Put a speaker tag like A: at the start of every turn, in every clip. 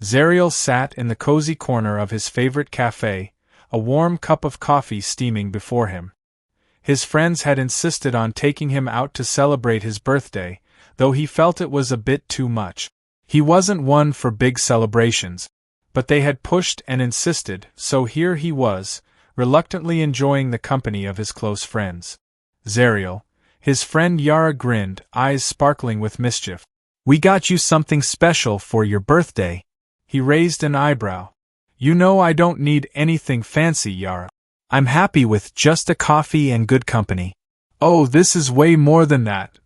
A: Zariel sat in the cozy corner of his favorite cafe, a warm cup of coffee steaming before him. His friends had insisted on taking him out to celebrate his birthday, though he felt it was a bit too much. He wasn't one for big celebrations, but they had pushed and insisted, so here he was, reluctantly enjoying the company of his close friends. Zariel, his friend Yara grinned, eyes sparkling with mischief. "We got you something special for your birthday." He raised an eyebrow. "You know I don't need anything fancy, Yara. I'm happy with just a coffee and good company." "Oh, this is way more than that,"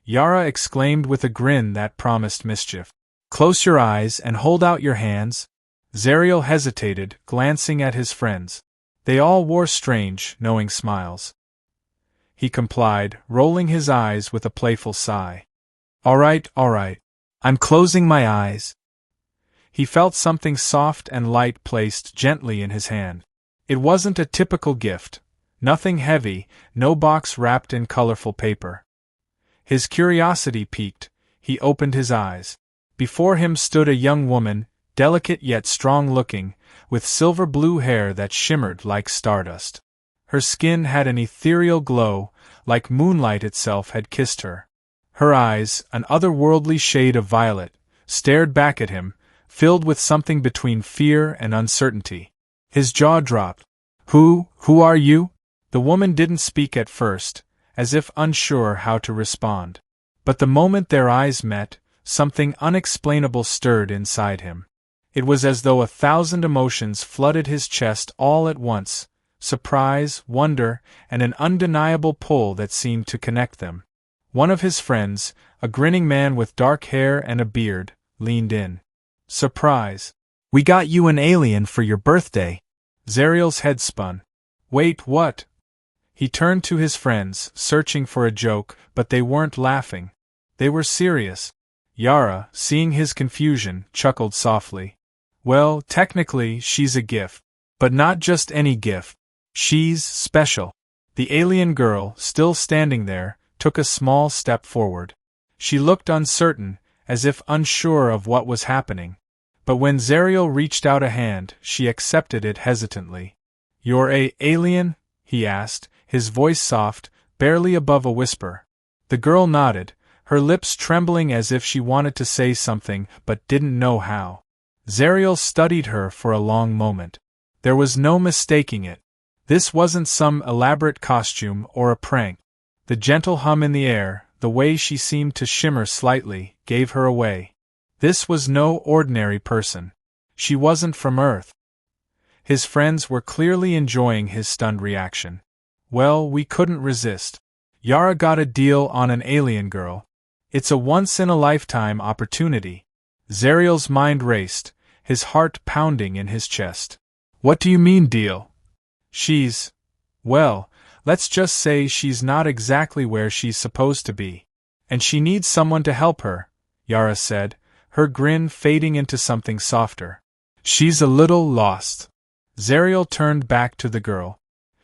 A: Yara exclaimed with a grin that promised mischief. "Close your eyes and hold out your hands." Zariel hesitated, glancing at his friends. They all wore strange, knowing smiles. He complied, rolling his eyes with a playful sigh. All right. I'm closing my eyes." He felt something soft and light placed gently in his hand. It wasn't a typical gift. Nothing heavy, no box wrapped in colorful paper. His curiosity piqued. He opened his eyes. Before him stood a young woman, delicate yet strong-looking, with silver-blue hair that shimmered like stardust. Her skin had an ethereal glow, like moonlight itself had kissed her. Her eyes, an otherworldly shade of violet, stared back at him, filled with something between fear and uncertainty. His jaw dropped. Who are you?" The woman didn't speak at first, as if unsure how to respond. But the moment their eyes met, something unexplainable stirred inside him. It was as though 1,000 emotions flooded his chest all at once, surprise, wonder, and an undeniable pull that seemed to connect them. One of his friends, a grinning man with dark hair and a beard, leaned in. "Surprise. We got you an alien for your birthday." Zariel's head spun. "Wait, what?" He turned to his friends, searching for a joke, but they weren't laughing. They were serious. Yara, seeing his confusion, chuckled softly. "Well, technically, she's a gift. But not just any gift. She's special." The alien girl, still standing there, took a small step forward. She looked uncertain, as if unsure of what was happening. But when Zariel reached out a hand, she accepted it hesitantly. "You're a alien?" he asked, his voice soft, barely above a whisper. The girl nodded, her lips trembling as if she wanted to say something but didn't know how. Zariel studied her for a long moment. There was no mistaking it. This wasn't some elaborate costume or a prank. The gentle hum in the air, the way she seemed to shimmer slightly, gave her away. This was no ordinary person. She wasn't from Earth. His friends were clearly enjoying his stunned reaction. "Well, we couldn't resist. Yara got a deal on an alien girl. It's a once-in-a-lifetime opportunity." Zariel's mind raced, his heart pounding in his chest. "What do you mean, deal?" Well, let's just say she's not exactly where she's supposed to be. And she needs someone to help her," Yara said, her grin fading into something softer. "She's a little lost." Zariel turned back to the girl.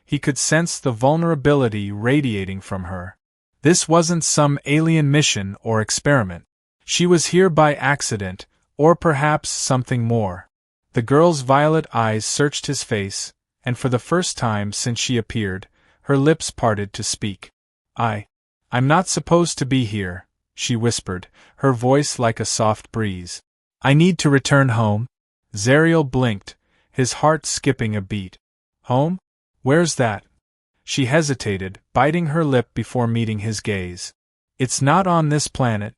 A: He could sense the vulnerability radiating from her. This wasn't some alien mission or experiment. She was here by accident, or perhaps something more. The girl's violet eyes searched his face, and for the first time since she appeared, her lips parted to speak. I'm not supposed to be here," she whispered, her voice like a soft breeze. "I need to return home." Zariel blinked, his heart skipping a beat. "Home? Where's that?" She hesitated, biting her lip before meeting his gaze. "It's not on this planet."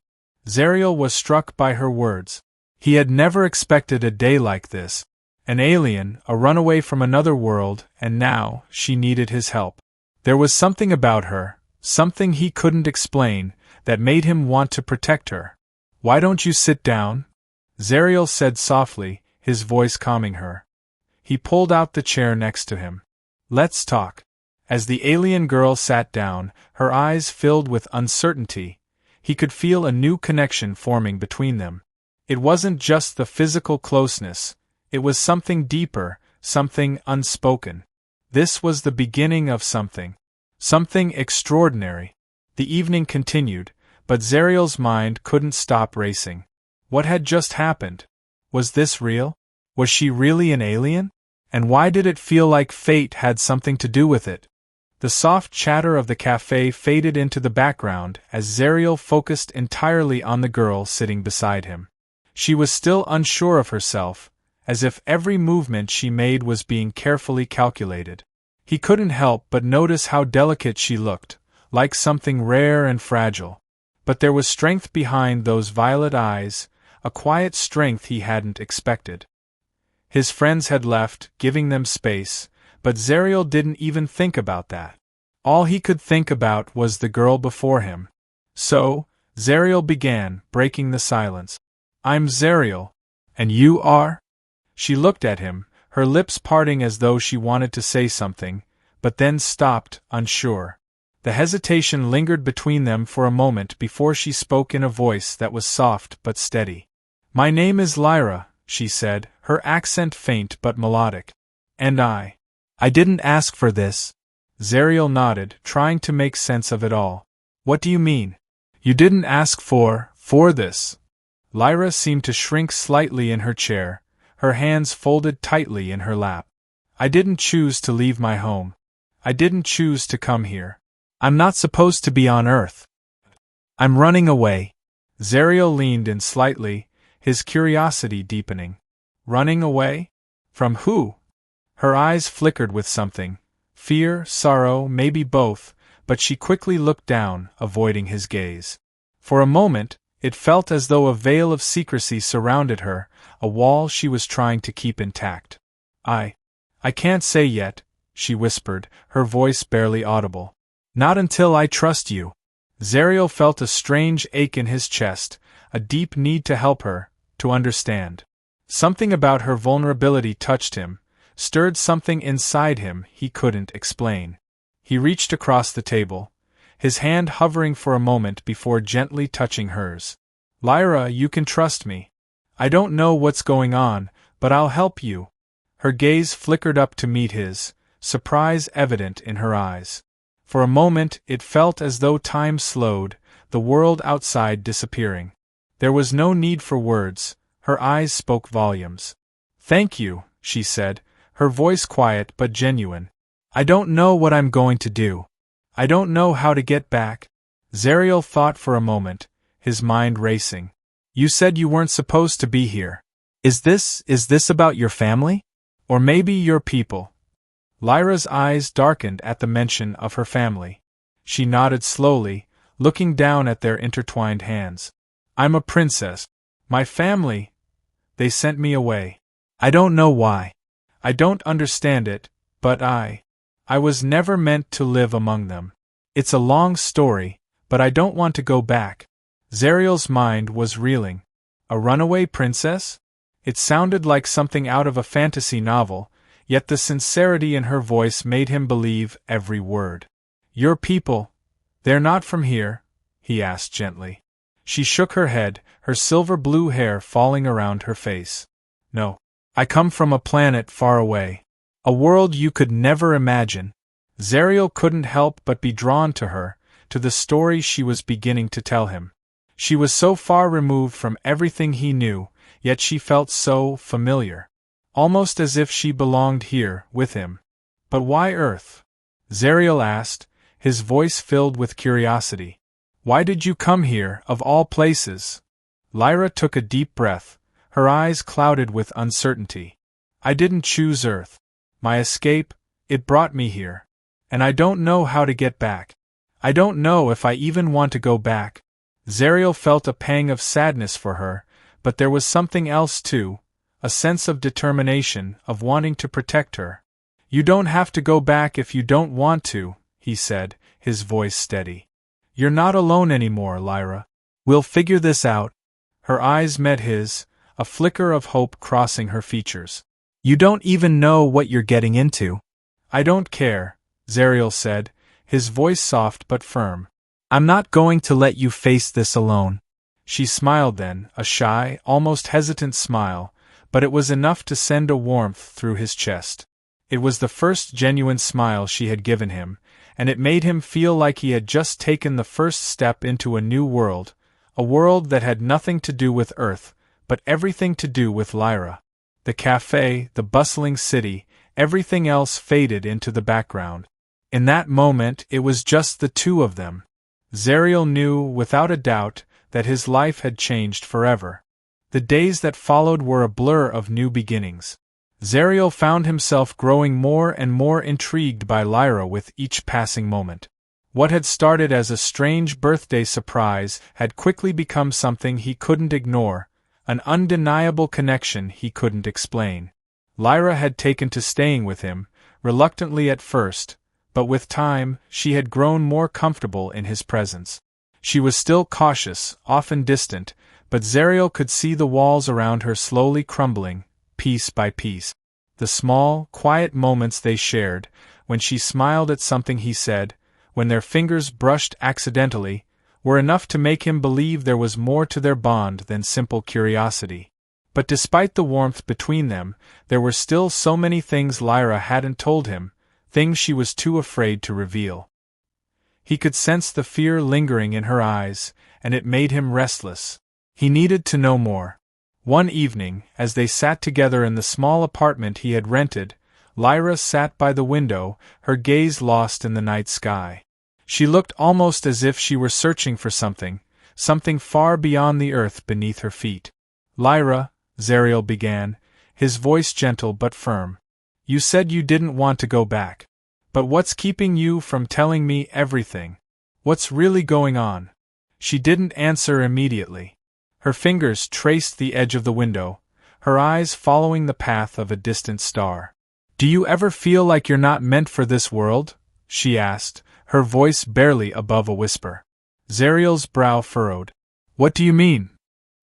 A: Zariel was struck by her words. He had never expected a day like this. An alien, a runaway from another world, and now, she needed his help. There was something about her, something he couldn't explain, that made him want to protect her. "Why don't you sit down?" Zariel said softly, his voice calming her. He pulled out the chair next to him. "Let's talk." As the alien girl sat down, her eyes filled with uncertainty, he could feel a new connection forming between them. It wasn't just the physical closeness, it was something deeper, something unspoken. This was the beginning of something extraordinary. The evening continued, but Zariel's mind couldn't stop racing. What had just happened? Was this real? Was she really an alien? And why did it feel like fate had something to do with it? The soft chatter of the cafe faded into the background as Zariel focused entirely on the girl sitting beside him. She was still unsure of herself, as if every movement she made was being carefully calculated. He couldn't help but notice how delicate she looked, like something rare and fragile. But there was strength behind those violet eyes, a quiet strength he hadn't expected. His friends had left, giving them space, but Zariel didn't even think about that. All he could think about was the girl before him. So, Zariel began, breaking the silence. "I'm Zariel. And you are?" She looked at him, her lips parting as though she wanted to say something, but then stopped, unsure. The hesitation lingered between them for a moment before she spoke in a voice that was soft but steady. "My name is Lyra," she said, her accent faint but melodic. "And I didn't ask for this." Zariel nodded, trying to make sense of it all. "What do you mean? You didn't ask for this?" Lyra seemed to shrink slightly in her chair, her hands folded tightly in her lap. "I didn't choose to leave my home. I didn't choose to come here. I'm not supposed to be on Earth. I'm running away." Zariel leaned in slightly, his curiosity deepening. Running away? From who? Her eyes flickered with something. Fear, sorrow, maybe both, but she quickly looked down, avoiding his gaze. For a moment, it felt as though a veil of secrecy surrounded her, a wall she was trying to keep intact. I can't say yet," she whispered, her voice barely audible. "Not until I trust you." Zariel felt a strange ache in his chest, a deep need to help her, to understand. Something about her vulnerability touched him, stirred something inside him he couldn't explain. He reached across the table, his hand hovering for a moment before gently touching hers. "Lyra, you can trust me. I don't know what's going on, but I'll help you." Her gaze flickered up to meet his, surprise evident in her eyes. For a moment it felt as though time slowed, the world outside disappearing. There was no need for words, her eyes spoke volumes. "Thank you," she said, her voice quiet but genuine. "I don't know what I'm going to do. I don't know how to get back." Zariel thought for a moment, his mind racing. "You said you weren't supposed to be here. Is this about your family? Or maybe your people?" Lyra's eyes darkened at the mention of her family. She nodded slowly, looking down at their intertwined hands. "I'm a princess. My family, they sent me away. I don't know why. I don't understand it, but I was never meant to live among them. It's a long story, but I don't want to go back." Zariel's mind was reeling. A runaway princess? It sounded like something out of a fantasy novel, yet the sincerity in her voice made him believe every word. "Your people, they're not from here?" he asked gently. She shook her head, her silver blue hair falling around her face. "No. I come from a planet far away. A world you could never imagine." Zariel couldn't help but be drawn to her, to the story she was beginning to tell him. She was so far removed from everything he knew, yet she felt so familiar. Almost as if she belonged here, with him. "But why Earth?" Zariel asked, his voice filled with curiosity. "Why did you come here, of all places?" Lyra took a deep breath, her eyes clouded with uncertainty. "I didn't choose Earth. My escape, it brought me here. And I don't know how to get back. I don't know if I even want to go back." Zariel felt a pang of sadness for her, but there was something else too, a sense of determination, of wanting to protect her. "You don't have to go back if you don't want to," he said, his voice steady. "You're not alone anymore, Lyra. We'll figure this out." Her eyes met his, a flicker of hope crossing her features. "You don't even know what you're getting into." "I don't care," Zariel said, his voice soft but firm. "I'm not going to let you face this alone." She smiled then, a shy, almost hesitant smile, but it was enough to send a warmth through his chest. It was the first genuine smile she had given him, and it made him feel like he had just taken the first step into a new world, a world that had nothing to do with Earth, but everything to do with Lyra. The cafe, the bustling city, everything else faded into the background. In that moment, it was just the two of them. Zariel knew, without a doubt, that his life had changed forever. The days that followed were a blur of new beginnings. Zariel found himself growing more and more intrigued by Lyra with each passing moment. What had started as a strange birthday surprise had quickly become something he couldn't ignore, an undeniable connection he couldn't explain. Lyra had taken to staying with him, reluctantly at first, but with time, she had grown more comfortable in his presence. She was still cautious, often distant, but Zariel could see the walls around her slowly crumbling, piece by piece. The small, quiet moments they shared, when she smiled at something he said, when their fingers brushed accidentally, were enough to make him believe there was more to their bond than simple curiosity. But despite the warmth between them, there were still so many things Lyra hadn't told him, things she was too afraid to reveal. He could sense the fear lingering in her eyes, and it made him restless. He needed to know more. One evening, as they sat together in the small apartment he had rented, Lyra sat by the window, her gaze lost in the night sky. She looked almost as if she were searching for something far beyond the earth beneath her feet. "Lyra," Zariel began, his voice gentle but firm. "You said you didn't want to go back. But what's keeping you from telling me everything? What's really going on?" She didn't answer immediately. Her fingers traced the edge of the window, her eyes following the path of a distant star. "Do you ever feel like you're not meant for this world?" she asked, her voice barely above a whisper. Zariel's brow furrowed. "What do you mean?"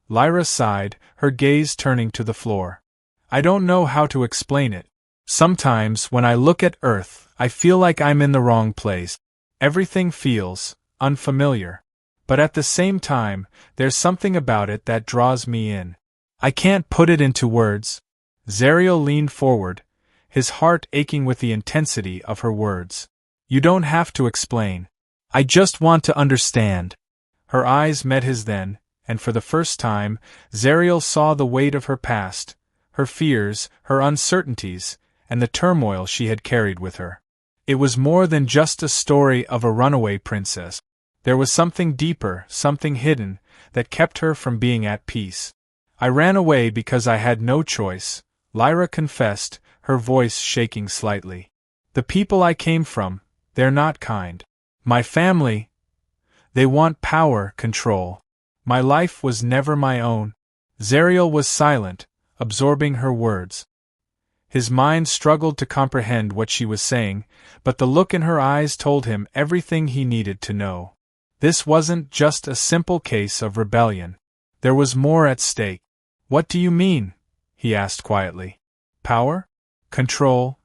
A: Lyra sighed, her gaze turning to the floor. "I don't know how to explain it. Sometimes, when I look at Earth, I feel like I'm in the wrong place. Everything feels unfamiliar. But at the same time, there's something about it that draws me in. I can't put it into words." Zariel leaned forward, his heart aching with the intensity of her words. "You don't have to explain. I just want to understand." Her eyes met his then, and for the first time, Zariel saw the weight of her past, her fears, her uncertainties, and the turmoil she had carried with her. It was more than just a story of a runaway princess. There was something deeper, something hidden, that kept her from being at peace. "I ran away because I had no choice," Lyra confessed, her voice shaking slightly. "The people I came from, they're not kind. My family, they want power, control. My life was never my own." Zariel was silent, absorbing her words. His mind struggled to comprehend what she was saying, but the look in her eyes told him everything he needed to know. This wasn't just a simple case of rebellion. There was more at stake. "What do you mean?" he asked quietly. "Power? Control?"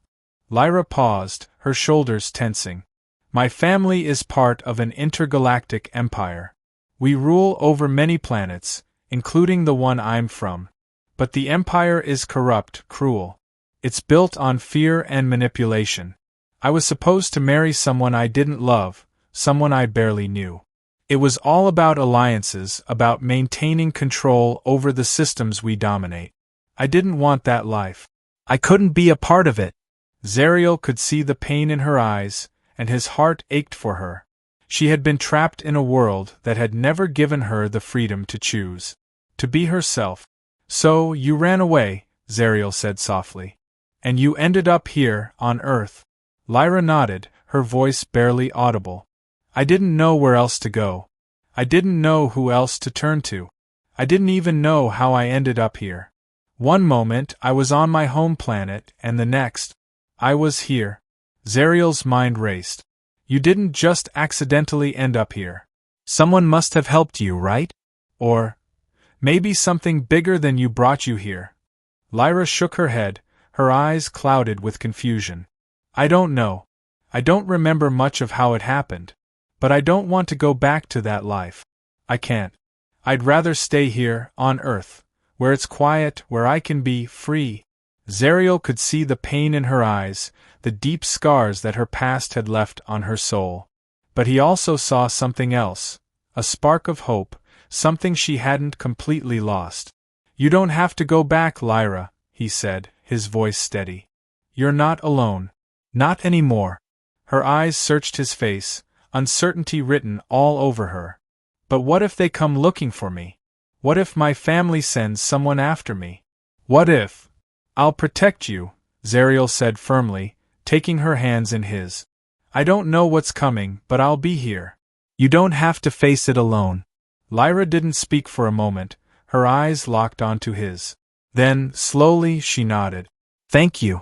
A: Lyra paused, her shoulders tensing. "My family is part of an intergalactic empire. We rule over many planets, including the one I'm from. But the empire is corrupt, cruel. It's built on fear and manipulation. I was supposed to marry someone I didn't love, someone I barely knew. It was all about alliances, about maintaining control over the systems we dominate. I didn't want that life. I couldn't be a part of it." Zariel could see the pain in her eyes, and his heart ached for her. She had been trapped in a world that had never given her the freedom to choose, to be herself. "So, you ran away," Zariel said softly. "And you ended up here, on Earth." Lyra nodded, her voice barely audible. "I didn't know where else to go. I didn't know who else to turn to. I didn't even know how I ended up here. One moment I was on my home planet, and the next, I was here." Zariel's mind raced. "You didn't just accidentally end up here. Someone must have helped you, right? Or maybe something bigger than you brought you here." Lyra shook her head, her eyes clouded with confusion. "I don't know. I don't remember much of how it happened. But I don't want to go back to that life. I can't. I'd rather stay here, on Earth, where it's quiet, where I can be free." Zariel could see the pain in her eyes, the deep scars that her past had left on her soul. But he also saw something else, a spark of hope, something she hadn't completely lost. You don't have to go back, Lyra, he said, his voice steady. You're not alone. Not anymore. Her eyes searched his face, uncertainty written all over her. But what if they come looking for me? What if my family sends someone after me? What if? I'll protect you, Zariel said firmly, taking her hands in his. I don't know what's coming, but I'll be here. You don't have to face it alone. Lyra didn't speak for a moment, her eyes locked onto his. Then, slowly, she nodded. Thank you.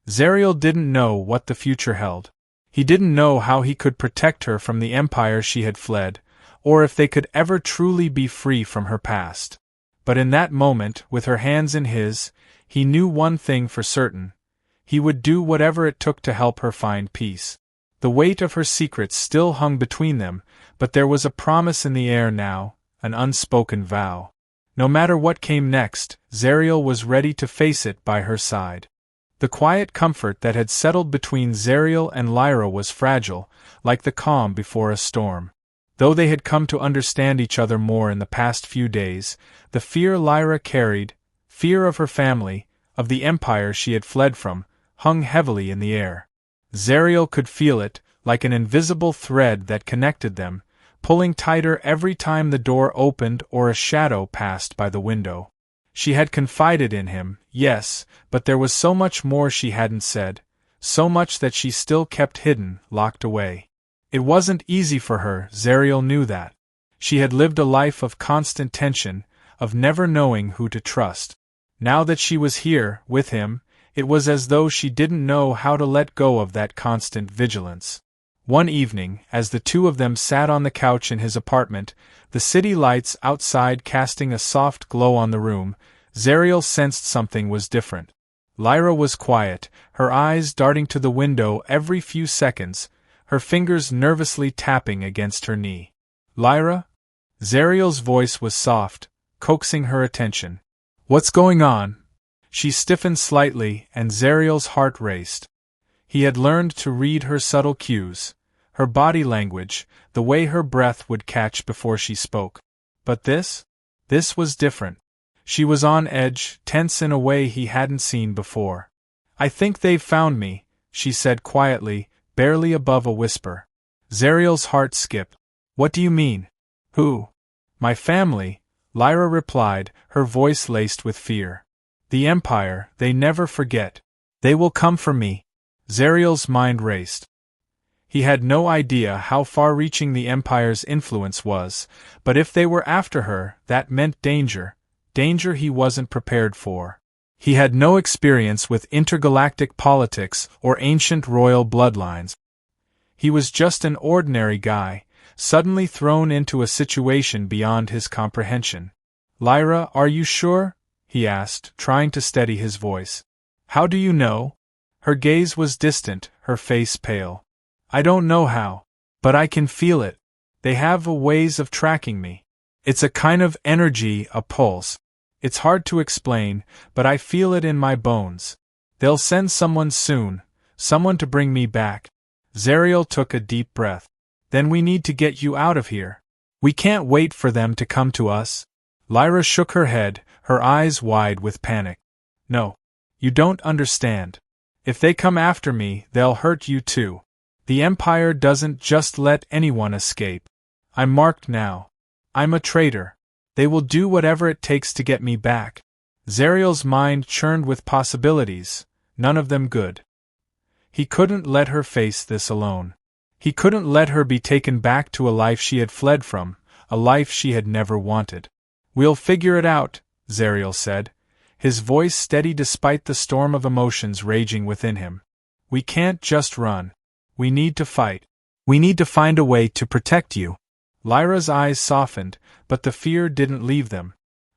A: Zariel didn't know what the future held. He didn't know how he could protect her from the empire she had fled, or if they could ever truly be free from her past. But in that moment, with her hands in his, he knew one thing for certain. He would do whatever it took to help her find peace. The weight of her secrets still hung between them, but there was a promise in the air now, an unspoken vow. No matter what came next, Zariel was ready to face it by her side. The quiet comfort that had settled between Zariel and Lyra was fragile, like the calm before a storm. Though they had come to understand each other more in the past few days, the fear Lyra carried, fear of her family, of the empire she had fled from, hung heavily in the air. Zariel could feel it, like an invisible thread that connected them, pulling tighter every time the door opened or a shadow passed by the window. She had confided in him, yes, but there was so much more she hadn't said, so much that she still kept hidden, locked away. It wasn't easy for her, Zariel knew that. She had lived a life of constant tension, of never knowing who to trust. Now that she was here, with him, it was as though she didn't know how to let go of that constant vigilance. One evening, as the two of them sat on the couch in his apartment, the city lights outside casting a soft glow on the room, Zariel sensed something was different. Lyra was quiet, her eyes darting to the window every few seconds, her fingers nervously tapping against her knee. Lyra? Zariel's voice was soft, coaxing her attention. What's going on? She stiffened slightly, and Zariel's heart raced. He had learned to read her subtle cues, her body language, the way her breath would catch before she spoke. But this was different. She was on edge, tense in a way he hadn't seen before. I think they've found me, she said quietly, barely above a whisper. Zariel's heart skipped. What do you mean? Who? My family, Lyra replied, her voice laced with fear. The Empire, they never forget. They will come for me. Zariel's mind raced. He had no idea how far-reaching the Empire's influence was, but if they were after her, that meant danger, danger he wasn't prepared for. He had no experience with intergalactic politics or ancient royal bloodlines. He was just an ordinary guy, suddenly thrown into a situation beyond his comprehension. Lyra, are you sure? He asked, trying to steady his voice. How do you know? Her gaze was distant, her face pale. I don't know how, but I can feel it. They have ways of tracking me. It's a kind of energy, a pulse. It's hard to explain, but I feel it in my bones. They'll send someone soon, someone to bring me back. Zariel took a deep breath. Then we need to get you out of here. We can't wait for them to come to us. Lyra shook her head, her eyes wide with panic. No. You don't understand. If they come after me, they'll hurt you too. The Empire doesn't just let anyone escape. I'm marked now. I'm a traitor. They will do whatever it takes to get me back. Zariel's mind churned with possibilities, none of them good. He couldn't let her face this alone. He couldn't let her be taken back to a life she had fled from, a life she had never wanted. We'll figure it out, Zariel said, his voice steady despite the storm of emotions raging within him. We can't just run. We need to fight. We need to find a way to protect you. Lyra's eyes softened, but the fear didn't leave them.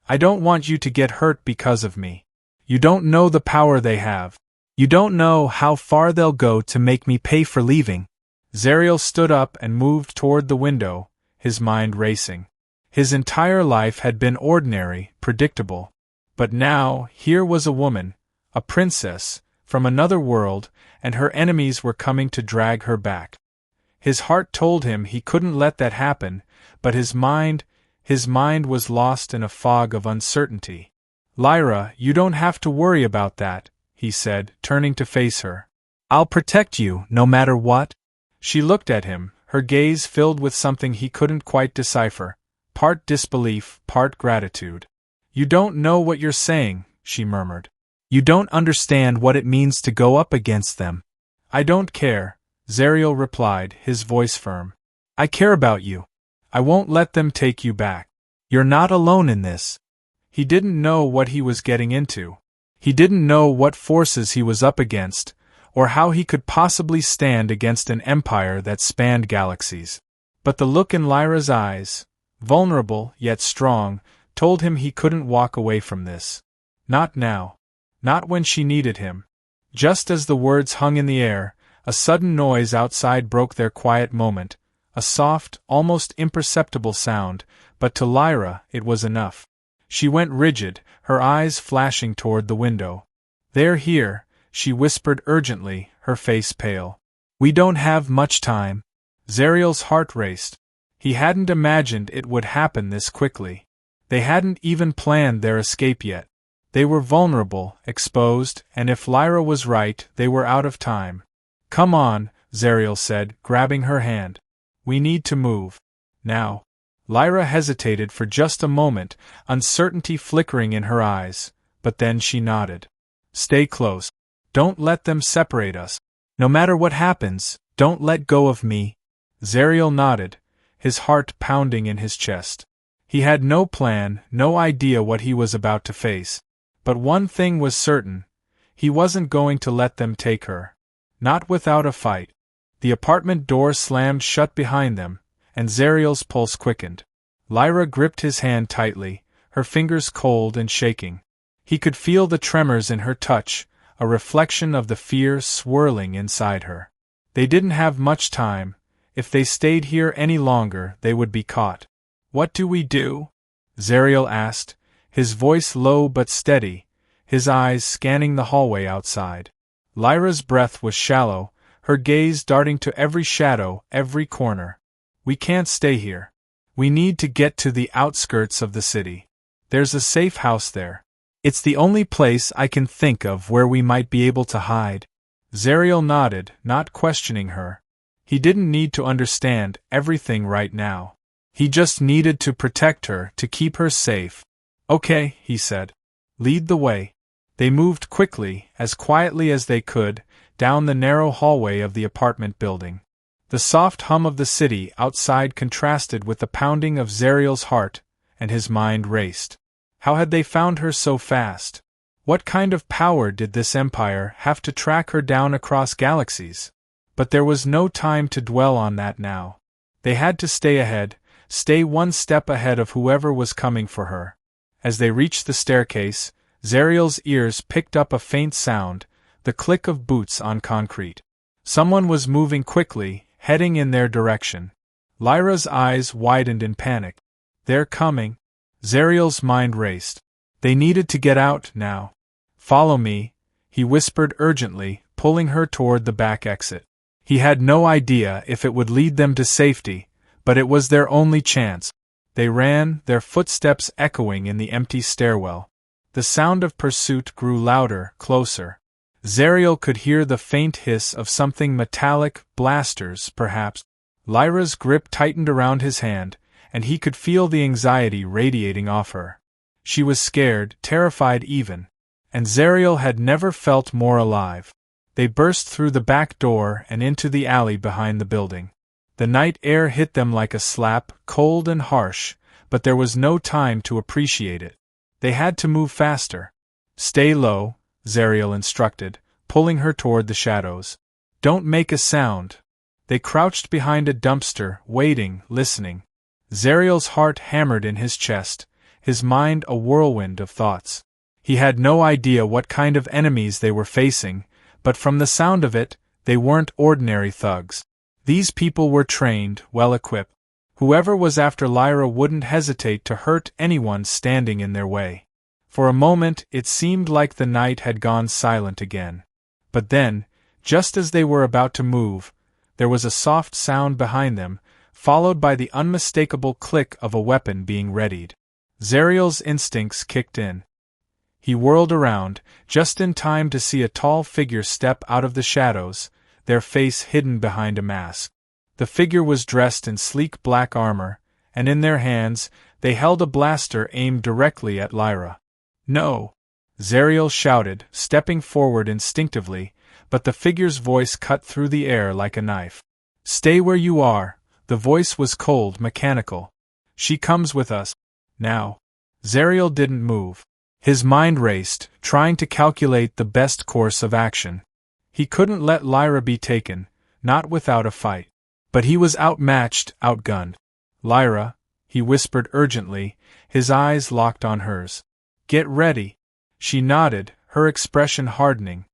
A: I don't want you to get hurt because of me. You don't know the power they have. You don't know how far they'll go to make me pay for leaving. Zariel stood up and moved toward the window, his mind racing. His entire life had been ordinary, predictable. But now, here was a woman, a princess, from another world, and her enemies were coming to drag her back. His heart told him he couldn't let that happen, but his mind was lost in a fog of uncertainty. Lyra, you don't have to worry about that, he said, turning to face her. I'll protect you, no matter what. She looked at him, her gaze filled with something he couldn't quite decipher, part disbelief, part gratitude. You don't know what you're saying, she murmured. You don't understand what it means to go up against them. I don't care, Zariel replied, his voice firm. I care about you. I won't let them take you back. You're not alone in this. He didn't know what he was getting into. He didn't know what forces he was up against, or how he could possibly stand against an empire that spanned galaxies. But the look in Lyra's eyes, vulnerable yet strong, told him he couldn't walk away from this. Not now. Not when she needed him. Just as the words hung in the air, a sudden noise outside broke their quiet moment, a soft, almost imperceptible sound, but to Lyra it was enough. She went rigid, her eyes flashing toward the window. They're here, she whispered urgently, her face pale. We don't have much time. Zariel's heart raced. He hadn't imagined it would happen this quickly. They hadn't even planned their escape yet. They were vulnerable, exposed, and if Lyra was right, they were out of time. Come on, Zariel said, grabbing her hand. We need to move. Now. Lyra hesitated for just a moment, uncertainty flickering in her eyes, but then she nodded. Stay close. Don't let them separate us. No matter what happens, don't let go of me. Zariel nodded, his heart pounding in his chest. He had no plan, no idea what he was about to face. But one thing was certain. He wasn't going to let them take her. Not without a fight. The apartment door slammed shut behind them, and Zariel's pulse quickened. Lyra gripped his hand tightly, her fingers cold and shaking. He could feel the tremors in her touch, a reflection of the fear swirling inside her. They didn't have much time. If they stayed here any longer, they would be caught. What do we do? Zariel asked, his voice low but steady, his eyes scanning the hallway outside. Lyra's breath was shallow, her gaze darting to every shadow, every corner. We can't stay here. We need to get to the outskirts of the city. There's a safe house there. It's the only place I can think of where we might be able to hide. Zariel nodded, not questioning her. He didn't need to understand everything right now. He just needed to protect her, to keep her safe. Okay, he said. Lead the way. They moved quickly, as quietly as they could, down the narrow hallway of the apartment building. The soft hum of the city outside contrasted with the pounding of Zariel's heart, and his mind raced. How had they found her so fast? What kind of power did this empire have to track her down across galaxies? But there was no time to dwell on that now. They had to stay ahead, stay one step ahead of whoever was coming for her. As they reached the staircase, Zariel's ears picked up a faint sound, the click of boots on concrete. Someone was moving quickly, heading in their direction. Lyra's eyes widened in panic. They're coming. Zariel's mind raced. They needed to get out now. Follow me, he whispered urgently, pulling her toward the back exit. He had no idea if it would lead them to safety, but it was their only chance. They ran, their footsteps echoing in the empty stairwell. The sound of pursuit grew louder, closer. Zariel could hear the faint hiss of something metallic, blasters, perhaps. Lyra's grip tightened around his hand, and he could feel the anxiety radiating off her. She was scared, terrified even. And Zariel had never felt more alive. They burst through the back door and into the alley behind the building. The night air hit them like a slap, cold and harsh, but there was no time to appreciate it. They had to move faster. Stay low, Zariel instructed, pulling her toward the shadows. Don't make a sound. They crouched behind a dumpster, waiting, listening. Zariel's heart hammered in his chest, his mind a whirlwind of thoughts. He had no idea what kind of enemies they were facing, but from the sound of it, they weren't ordinary thugs. These people were trained, well-equipped. Whoever was after Lyra wouldn't hesitate to hurt anyone standing in their way. For a moment it seemed like the night had gone silent again. But then, just as they were about to move, there was a soft sound behind them, followed by the unmistakable click of a weapon being readied. Zariel's instincts kicked in. He whirled around, just in time to see a tall figure step out of the shadows, their face hidden behind a mask. The figure was dressed in sleek black armor, and in their hands, they held a blaster aimed directly at Lyra. "No!" Zariel shouted, stepping forward instinctively, but the figure's voice cut through the air like a knife. "Stay where you are." The voice was cold, mechanical. "She comes with us. Now." Zariel didn't move. His mind raced, trying to calculate the best course of action. He couldn't let Lyra be taken, not without a fight. But he was outmatched, outgunned. "Lyra," he whispered urgently, his eyes locked on hers. "Get ready." She nodded, her expression hardening.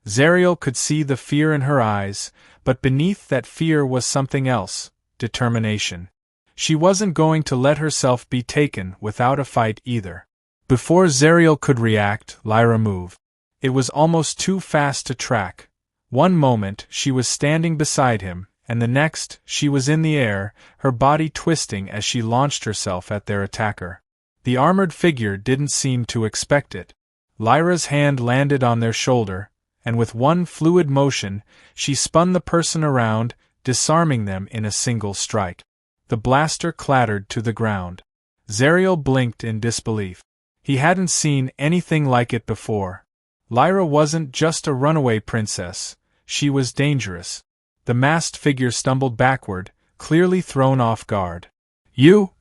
A: Zariel could see the fear in her eyes, but beneath that fear was something else, determination. She wasn't going to let herself be taken without a fight either. Before Zariel could react, Lyra moved. It was almost too fast to track. One moment she was standing beside him, and the next she was in the air, her body twisting as she launched herself at their attacker. The armored figure didn't seem to expect it. Lyra's hand landed on their shoulder, and with one fluid motion, she spun the person around, disarming them in a single strike. The blaster clattered to the ground. Zariel blinked in disbelief. He hadn't seen anything like it before. Lyra wasn't just a runaway princess, she was dangerous. The masked figure stumbled backward, clearly thrown off guard. "You!"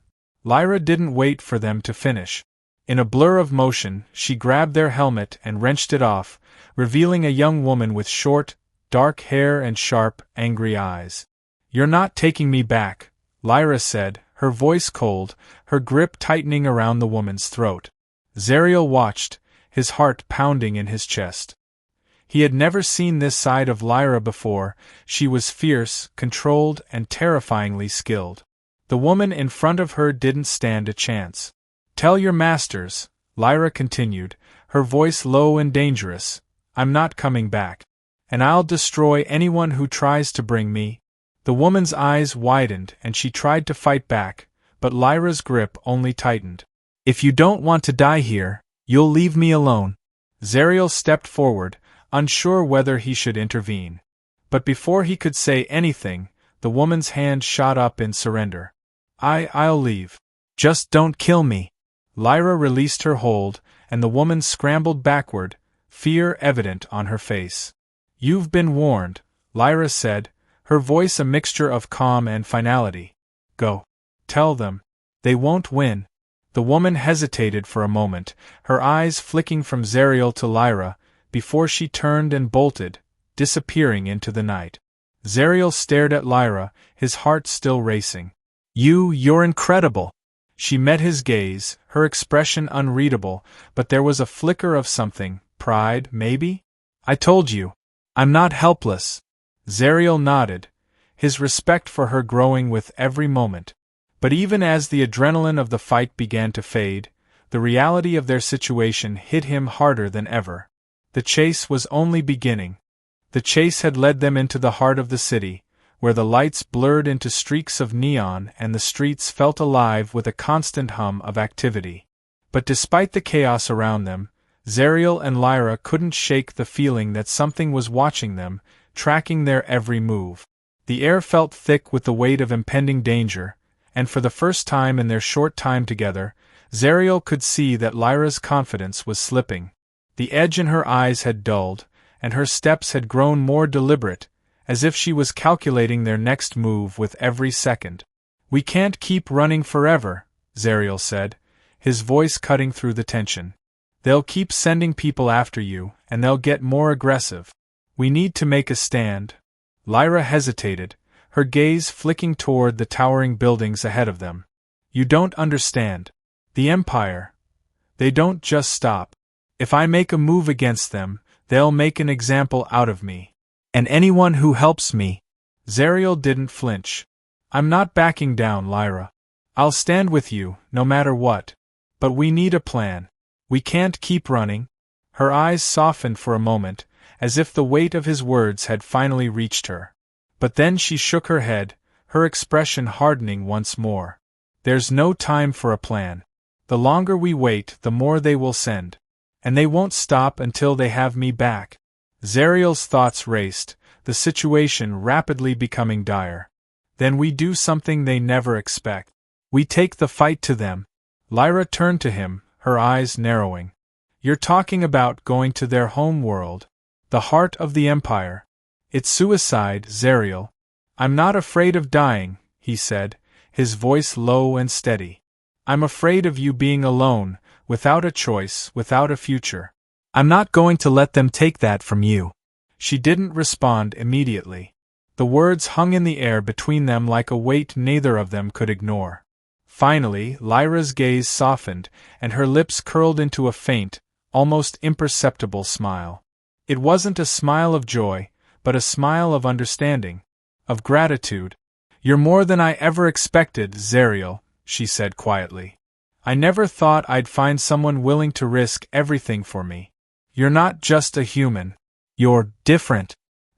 A: Lyra didn't wait for them to finish. In a blur of motion, she grabbed their helmet and wrenched it off, revealing a young woman with short, dark hair and sharp, angry eyes. "You're not taking me back," Lyra said, her voice cold, her grip tightening around the woman's throat. Zariel watched, his heart pounding in his chest. He had never seen this side of Lyra before. She was fierce, controlled, and terrifyingly skilled. The woman in front of her didn't stand a chance. "Tell your masters," Lyra continued, her voice low and dangerous, "I'm not coming back. And I'll destroy anyone who tries to bring me." The woman's eyes widened and she tried to fight back, but Lyra's grip only tightened. "If you don't want to die here, you'll leave me alone." Zariel stepped forward, unsure whether he should intervene. But before he could say anything, the woman's hand shot up in surrender. I'll leave. Just don't kill me." Lyra released her hold, and the woman scrambled backward, fear evident on her face. "You've been warned," Lyra said, her voice a mixture of calm and finality. "Go. Tell them. They won't win." The woman hesitated for a moment, her eyes flicking from Zariel to Lyra, before she turned and bolted, disappearing into the night. Zariel stared at Lyra, his heart still racing. You're incredible." She met his gaze, her expression unreadable, but there was a flicker of something, pride, maybe? "I told you. I'm not helpless." Zariel nodded, his respect for her growing with every moment. But even as the adrenaline of the fight began to fade, the reality of their situation hit him harder than ever. The chase was only beginning. The chase had led them into the heart of the city, where the lights blurred into streaks of neon and the streets felt alive with a constant hum of activity. But despite the chaos around them, Zariel and Lyra couldn't shake the feeling that something was watching them, tracking their every move. The air felt thick with the weight of impending danger, and for the first time in their short time together, Zariel could see that Lyra's confidence was slipping. The edge in her eyes had dulled, and her steps had grown more deliberate, as if she was calculating their next move with every second. "We can't keep running forever," Zariel said, his voice cutting through the tension. "They'll keep sending people after you, and they'll get more aggressive. We need to make a stand." Lyra hesitated, her gaze flicking toward the towering buildings ahead of them. "You don't understand. The Empire. They don't just stop. If I make a move against them, they'll make an example out of me. And anyone who helps me." Zariel didn't flinch. "I'm not backing down, Lyra. I'll stand with you, no matter what. But we need a plan. We can't keep running." Her eyes softened for a moment, as if the weight of his words had finally reached her. But then she shook her head, her expression hardening once more. "There's no time for a plan. The longer we wait, the more they will send. And they won't stop until they have me back. Zariel's thoughts raced, the situation rapidly becoming dire. Then we do something they never expect. We take the fight to them. Lyra turned to him, her eyes narrowing. You're talking about going to their home world. The heart of the Empire. It's suicide, Zariel. I'm not afraid of dying, he said, his voice low and steady. I'm afraid of you being alone, without a choice, without a future. I'm not going to let them take that from you. She didn't respond immediately. The words hung in the air between them like a weight neither of them could ignore. Finally, Lyra's gaze softened, and her lips curled into a faint, almost imperceptible smile. It wasn't a smile of joy, but a smile of understanding, of gratitude. You're more than I ever expected, Zariel, she said quietly. I never thought I'd find someone willing to risk everything for me. You're not just a human. You're different.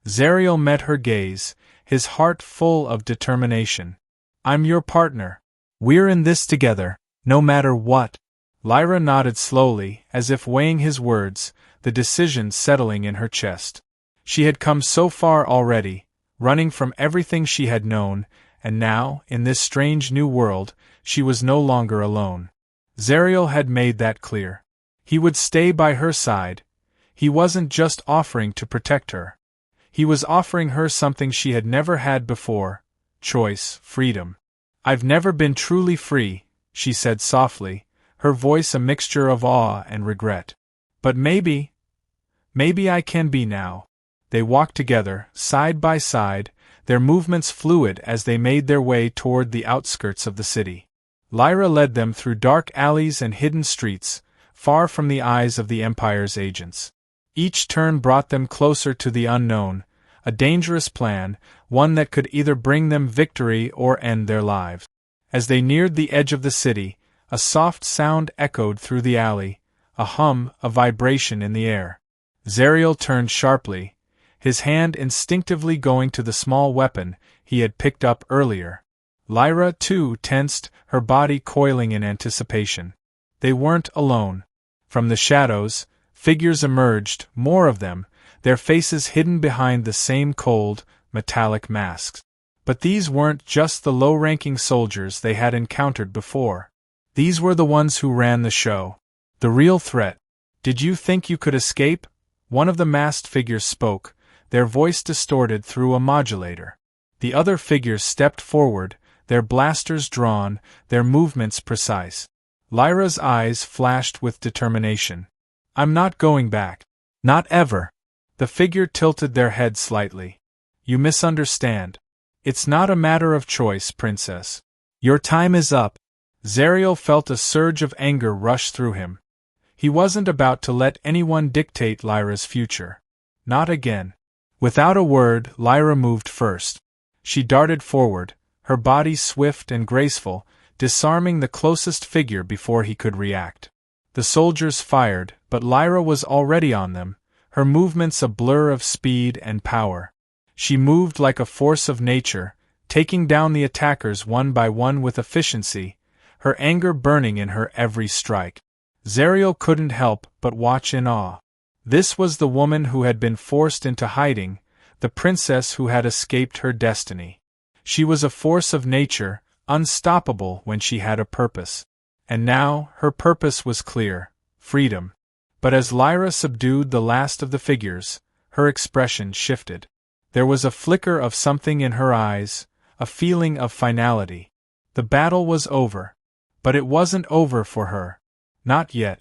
A: Zariel met her gaze, his heart full of determination. I'm your partner. We're in this together, no matter what. Lyra nodded slowly, as if weighing his words, the decision settling in her chest. She had come so far already, running from everything she had known, and now, in this strange new world, she was no longer alone. Zariel had made that clear. He would stay by her side. He wasn't just offering to protect her. He was offering her something she had never had before: choice, freedom. I've never been truly free, she said softly, her voice a mixture of awe and regret. But maybe I can be now. They walked together, side by side, their movements fluid as they made their way toward the outskirts of the city. Lyra led them through dark alleys and hidden streets, far from the eyes of the Empire's agents. Each turn brought them closer to the unknown, a dangerous plan, one that could either bring them victory or end their lives. As they neared the edge of the city, a soft sound echoed through the alley, a hum, a vibration in the air. Zariel turned sharply, his hand instinctively going to the small weapon he had picked up earlier. Lyra, too, tensed, her body coiling in anticipation. They weren't alone. From the shadows, figures emerged, more of them, their faces hidden behind the same cold, metallic masks. But these weren't just the low-ranking soldiers they had encountered before. These were the ones who ran the show. The real threat. Did you think you could escape? One of the masked figures spoke, their voice distorted through a modulator. The other figures stepped forward, their blasters drawn, their movements precise. Lyra's eyes flashed with determination. I'm not going back. Not ever. The figure tilted their head slightly. You misunderstand. It's not a matter of choice, Princess. Your time is up. Zariel felt a surge of anger rush through him. He wasn't about to let anyone dictate Lyra's future. Not again. Without a word, Lyra moved first. She darted forward, her body swift and graceful, disarming the closest figure before he could react. The soldiers fired, but Lyra was already on them, her movements a blur of speed and power. She moved like a force of nature, taking down the attackers one by one with efficiency, her anger burning in her every strike. Zariel couldn't help but watch in awe. This was the woman who had been forced into hiding, the princess who had escaped her destiny. She was a force of nature, unstoppable when she had a purpose. And now, her purpose was clear: freedom. But as Lyra subdued the last of the figures, her expression shifted. There was a flicker of something in her eyes, a feeling of finality. The battle was over. But it wasn't over for her. Not yet.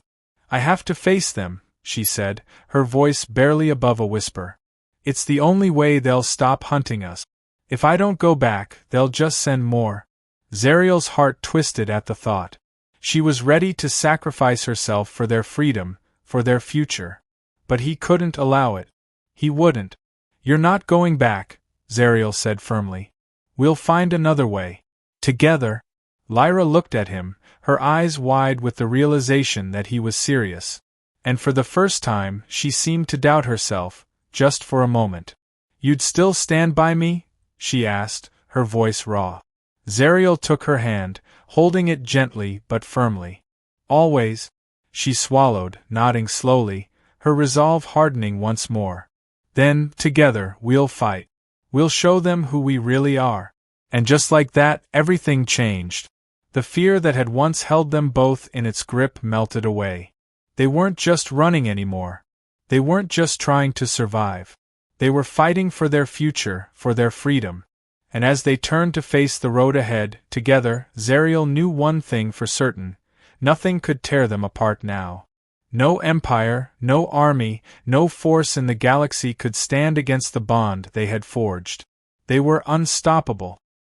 A: I have to face them, she said, her voice barely above a whisper. It's the only way they'll stop hunting us. If I don't go back, they'll just send more. Zariel's heart twisted at the thought. She was ready to sacrifice herself for their freedom, for their future. But he couldn't allow it. He wouldn't. You're not going back, Zariel said firmly. We'll find another way. Together. Lyra looked at him, her eyes wide with the realization that he was serious. And for the first time, she seemed to doubt herself, just for a moment. You'd still stand by me? She asked, her voice raw. Zariel took her hand, holding it gently but firmly. Always. She swallowed, nodding slowly, her resolve hardening once more. Then, together, we'll fight. We'll show them who we really are. And just like that, everything changed. The fear that had once held them both in its grip melted away. They weren't just running anymore. They weren't just trying to survive. They were fighting for their future, for their freedom. And as they turned to face the road ahead, together, Zariel knew one thing for certain: nothing could tear them apart now. No empire, no army, no force in the galaxy could stand against the bond they had forged. They were unstoppable.